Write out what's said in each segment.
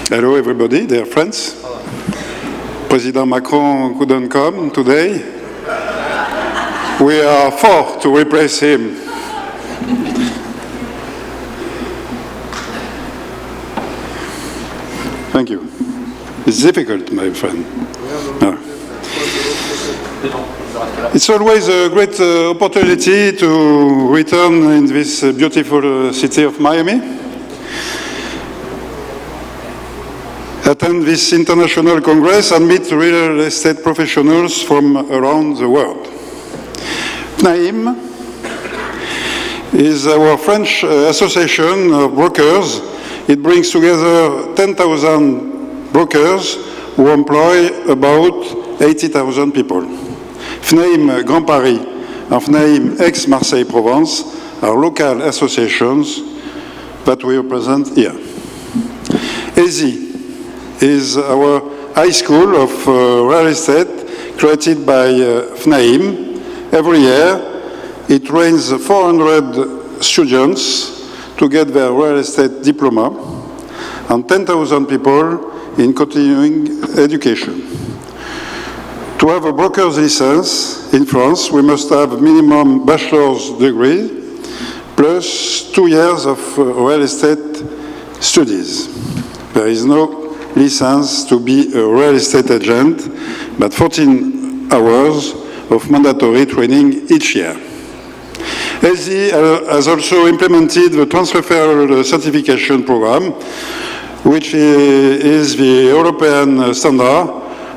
Hello everybody, dear friends. President Macron couldn't come today. We are four to replace him. Thank you. It's difficult, my friend. No. It's always a great opportunity to return in this beautiful city of Miami, attend this international congress and meet real estate professionals from around the world. FNAIM is our French association of brokers. It brings together 10,000 brokers who employ about 80,000 people. FNAIM Grand Paris and FNAIM Aix-Marseille-Provence are local associations that we represent here. AZ is our high school of real estate created by FNAIM. Every year, it trains 400 students to get their real estate diploma and 10,000 people in continuing education. To have a broker's license in France, we must have a minimum bachelor's degree plus 2 years of real estate studies. There is no license to be a real estate agent, but 14 hours of mandatory training each year. LZ has also implemented the transfer certification program, which is the European standard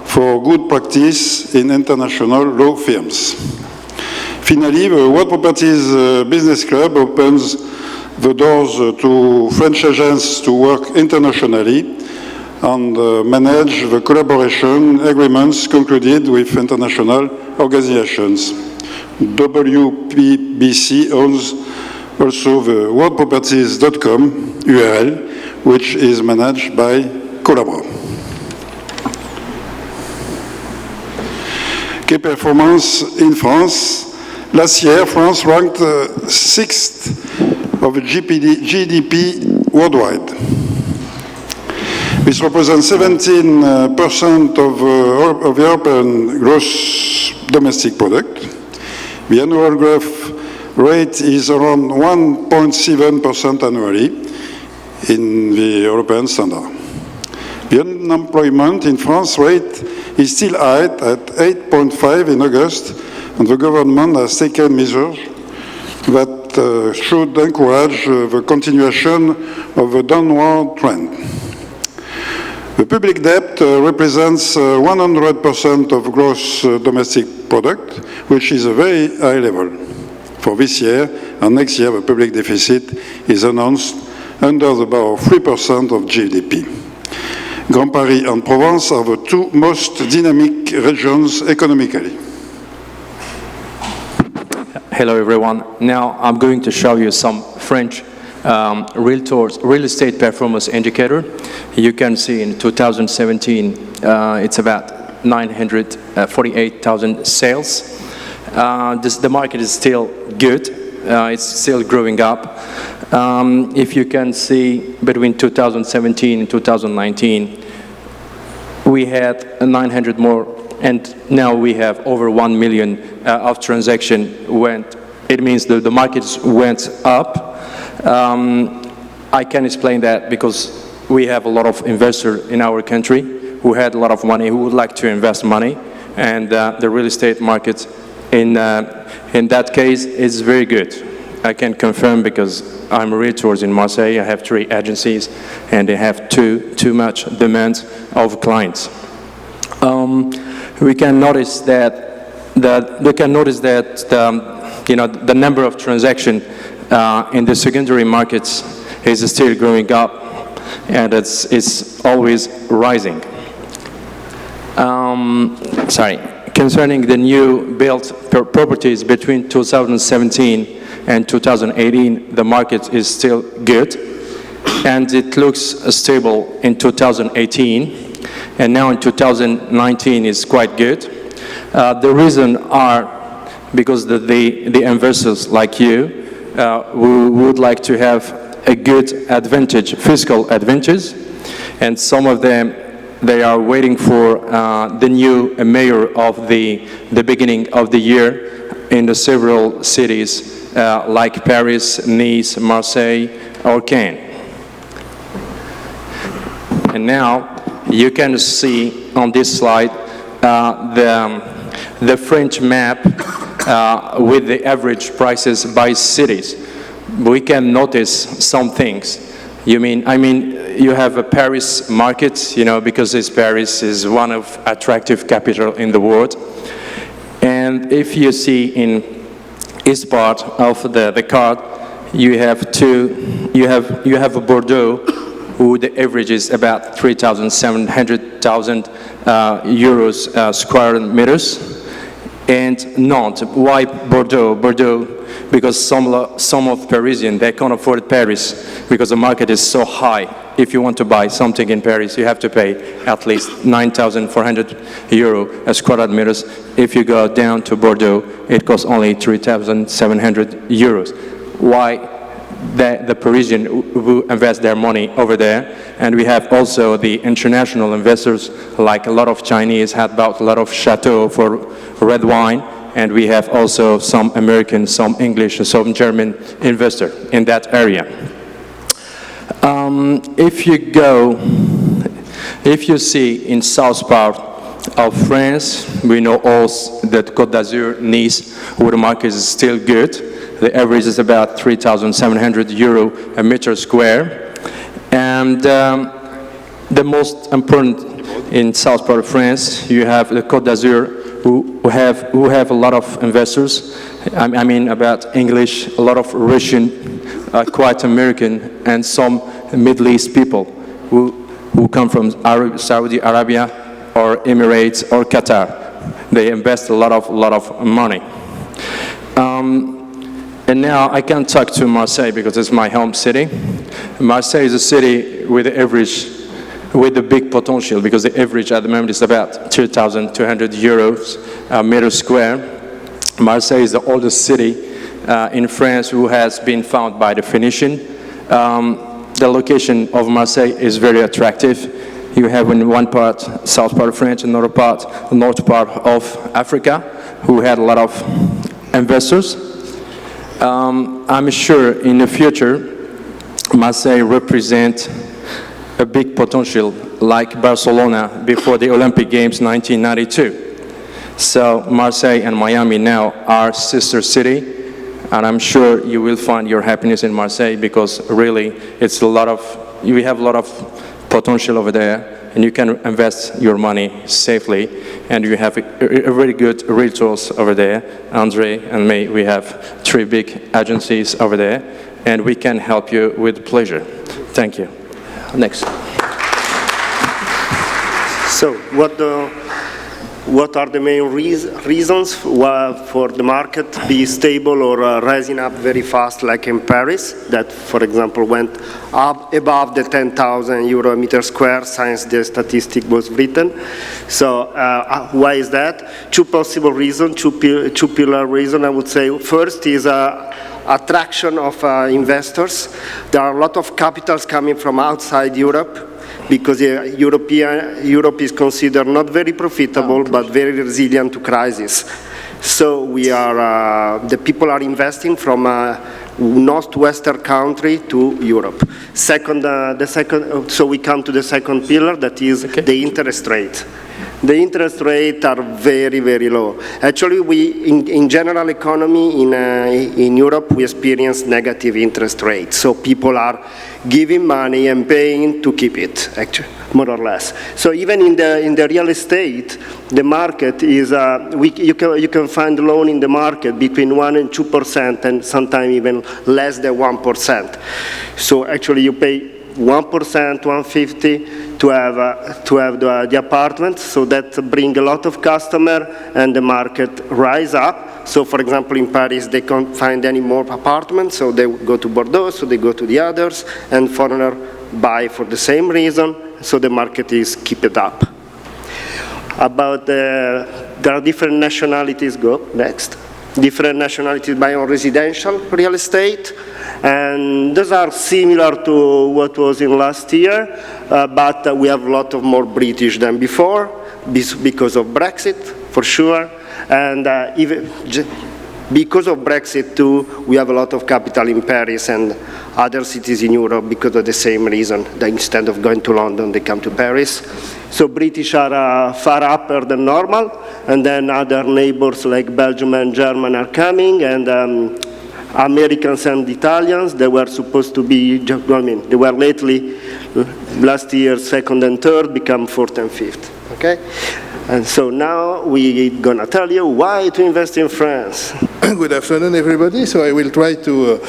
for good practice in international law firms. Finally, the World Properties Business Club opens the doors to French agents to work internationally and manage the collaboration agreements concluded with international organizations. WPBC owns also the worldproperties.com URL, which is managed by Collabra. Key performance in France. Last year, France ranked 6th of GDP worldwide. This represents 17% of European gross domestic product. The annual growth rate is around 1.7% annually in the European standard. The unemployment in France rate is still high at 8.5 in August, and the government has taken measures that should encourage the continuation of a downward trend. The public debt represents 100% of gross domestic product, which is a very high level. For this year and next year, the public deficit is announced under the bar of 3% of GDP. Grand Paris and Provence are the two most dynamic regions economically. Hello everyone. Now I'm going to show you some French real estate performance indicator. You can see in 2017 it's about 948,000 sales. The market is still good. It's still growing up. If you can see between 2017 and 2019, we had 900 more, and now we have over 1 million of transaction went. It means the markets went up. I can explain that because we have a lot of investors in our country who had a lot of money, who would like to invest money, and the real estate market in that case is very good. I can confirm because I'm a realtor in Marseille. I have 3 agencies, and they have too much demand of clients. We can notice that the number of transactions in the secondary markets is still growing up, and it's always rising. Concerning the new built properties between 2017 and 2018, the market is still good, and it looks stable in 2018, and now in 2019 is quite good. The reason are because the investors like you who would like to have a good advantage, fiscal advantage, And some of them, they are waiting for the new mayor of the beginning of the year in the several cities like Paris, Nice, Marseille, or Cannes. And now you can see on this slide the French map with the average prices by cities. We can notice some things. I mean, you have a Paris market, because Paris is one of attractive capital in the world. And if you see in east part of the card, you have Bordeaux, who the average is about 3,700,000 euros square meters. And Nantes. Why Bordeaux? Bordeaux, because some of Parisians, they can't afford Paris because the market is so high. If you want to buy something in Paris, you have to pay at least 9,400 euro a square meters. If you go down to Bordeaux, it costs only 3,700 euros. Why? The Parisian who invest their money over there, and we have also the international investors, like a lot of Chinese had bought a lot of chateau for red wine, and we have also some American, some English, some German investor in that area. If you see in south part of France, we know also that Côte d'Azur, Nice, where the market is still good. The average is about 3,700 euro a meter square. And the most important in south part of France, you have the Côte d'Azur, who have a lot of investors. I mean about English, a lot of Russian, quite American, and some Middle East people who come from Saudi Arabia or Emirates or Qatar. They invest a lot of money. And now I can talk to Marseille because it's my home city. Marseille is a city with a big potential because the average at the moment is about 2,200 euros a meter square. Marseille is the oldest city in France who has been founded by the Phoenician. The location of Marseille is very attractive. You have in one part, south part of France, another part, north part of Africa, who had a lot of investors. I'm sure in the future, Marseille represents a big potential like Barcelona before the Olympic Games 1992. So Marseille and Miami now are sister city, and I'm sure you will find your happiness in Marseille because really we have a lot of potential over there, and you can invest your money safely, and you have a very good realtors over there. Andre and me, we have 3 big agencies over there, and we can help you with pleasure. Thank you. Next. So what are the main reasons for the market to be stable or rising up very fast, like in Paris, that, for example, went up above the 10,000 euro a meter square since the statistic was written? So why is that? 2 possible reasons, 2 pillar reasons, I would say. First is attraction of investors. There are a lot of capitals coming from outside Europe, because Europe is considered not very profitable, but very resilient to crisis. So the people are investing from northwestern country to Europe. So we come to the second pillar, that is the interest rate. The interest rates are very, very low. Actually, in general economy in Europe, we experience negative interest rates. So people are giving money and paying to keep it, actually, more or less. So even in the real estate, the market is you can find loan in the market between 1% and 2%, and sometimes even less than 1%. So actually, you pay 1%, 150 to have the apartment, so that bring a lot of customer and the market rise up. So for example, in Paris, they can't find any more apartments, so they go to Bordeaux, so they go to the others, and foreigner buy for the same reason, so the market is keep it up. There are different nationalities, go next. different nationalities buy on residential real estate. And those are similar to what was in last year, but we have a lot of more British than before because of Brexit, for sure. And even because of Brexit too, we have a lot of capital in Paris and other cities in Europe because of the same reason, that instead of going to London, they come to Paris. So British are far upper than normal, and then other neighbors like Belgium and Germany are coming, and Americans and Italians, they were supposed to be, they were lately, last year, second and third, become fourth and fifth, okay? And so now we're gonna tell you why to invest in France. Good afternoon, everybody. So I will try to,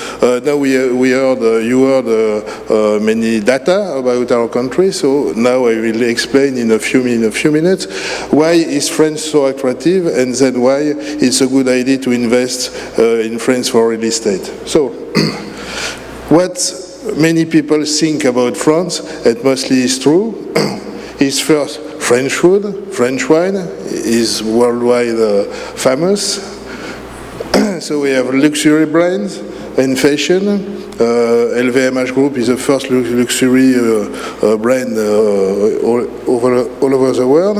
now you heard many data about our country, so now I will explain in a few minutes why is France so attractive, and then why it's a good idea to invest in France for real estate. So, what many people think about France, and mostly is true, is first French food, French wine is worldwide famous. So we have luxury brands and fashion. LVMH Group is the first luxury brand all over the world.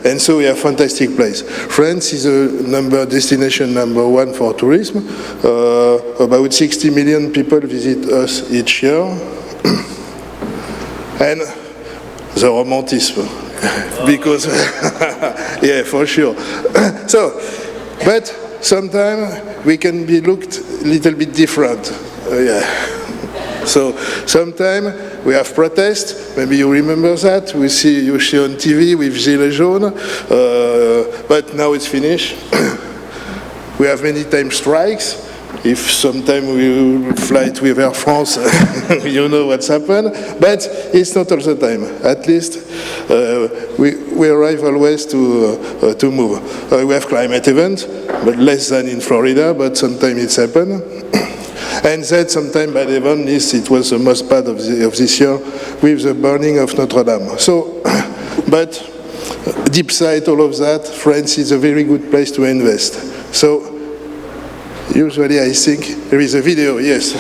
And so we have fantastic place. France is a destination number one for tourism. About 60 million people visit us each year. And the romanticism, because, yeah, for sure. So, but sometimes we can be looked a little bit different. Yeah. So sometimes we have protests. Maybe you remember that. You see on TV with Gilets jaunes. But now it's finished. We have many times strikes. If sometime we fly with Air France, you know what's happened. But it's not all the time. At least we arrive always to move. We have climate events, but less than in Florida, but sometimes it's happened. And that sometimes bad event is, it was the most bad of this year with the burning of Notre Dame. So, but deep side all of that, France is a very good place to invest. So, usually I think there is a video, yes.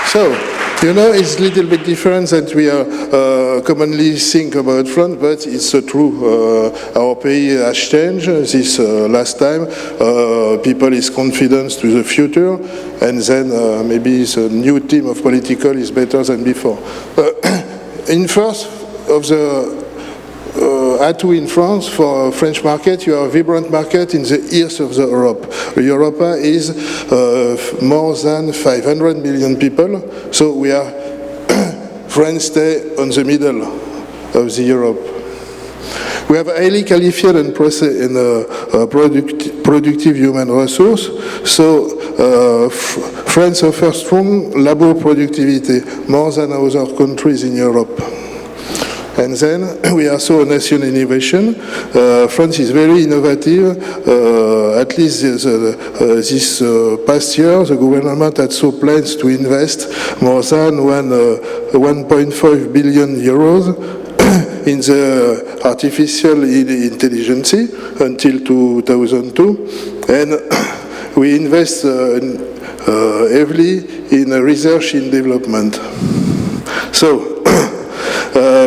So, you know, it's a little bit different that we are commonly think about France, but it's true. Our pays has changed this last time. People is confident to the future, and then maybe the new team of political is better than before. In first of the atout in France for French market, you have a vibrant market in the east of Europe. Europe is more than 500 million people, so we are France stay on the middle of the Europe. We have a highly qualified and productive human resource, so France offers strong labor productivity, more than other countries in Europe. And then we also a nation innovation. France is very innovative. At least this past year, the government had so plans to invest more than 1.5 billion euros in the artificial intelligence until 2002, and we invest heavily in research and development. So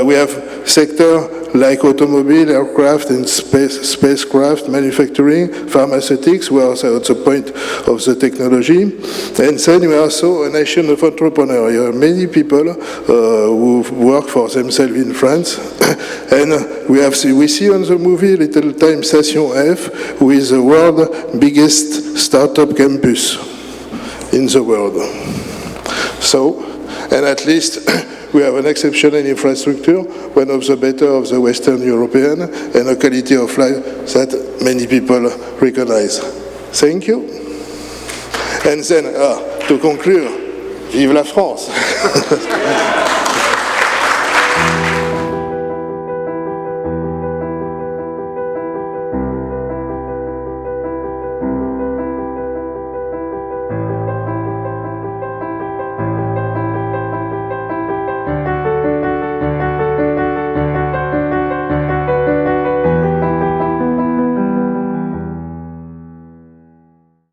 we have sector like automobile, aircraft and spacecraft, manufacturing, pharmaceutics, we are at the point of the technology. And then we are also a nation of entrepreneurs. You have many people who work for themselves in France. And we see on the movie Little Time Station F, who is the world's biggest startup campus in the world. So, and at least we have an exceptional infrastructure, one of the better of the Western European, and a quality of life that many people recognize. Thank you. And then, to conclude, vive la France!